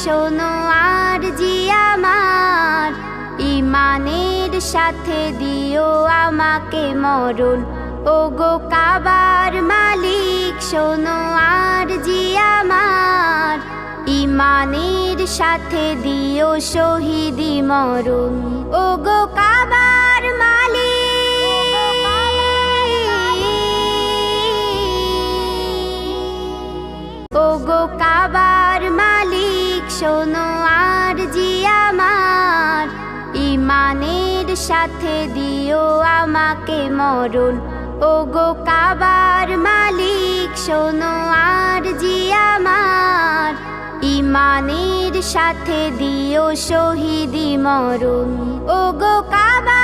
শোনো আর জি আমার, ইমানের সাথে দিও আমাকে মরণ। ওগো কাবার মালিক শোনো আর জি আমার, ইমানের সাথে দিও শহীদি মরণ। ওগো কাবার মালিক, ওগো কাবার মালিক শোনো আর জি আমার, ইমানের সাথে দিও আমাকে মরণ। ওগো কাবার মালিক শোনো আর জি আমার, ইমানের সাথে দিও শহীদি মরণ। ওগো কাবা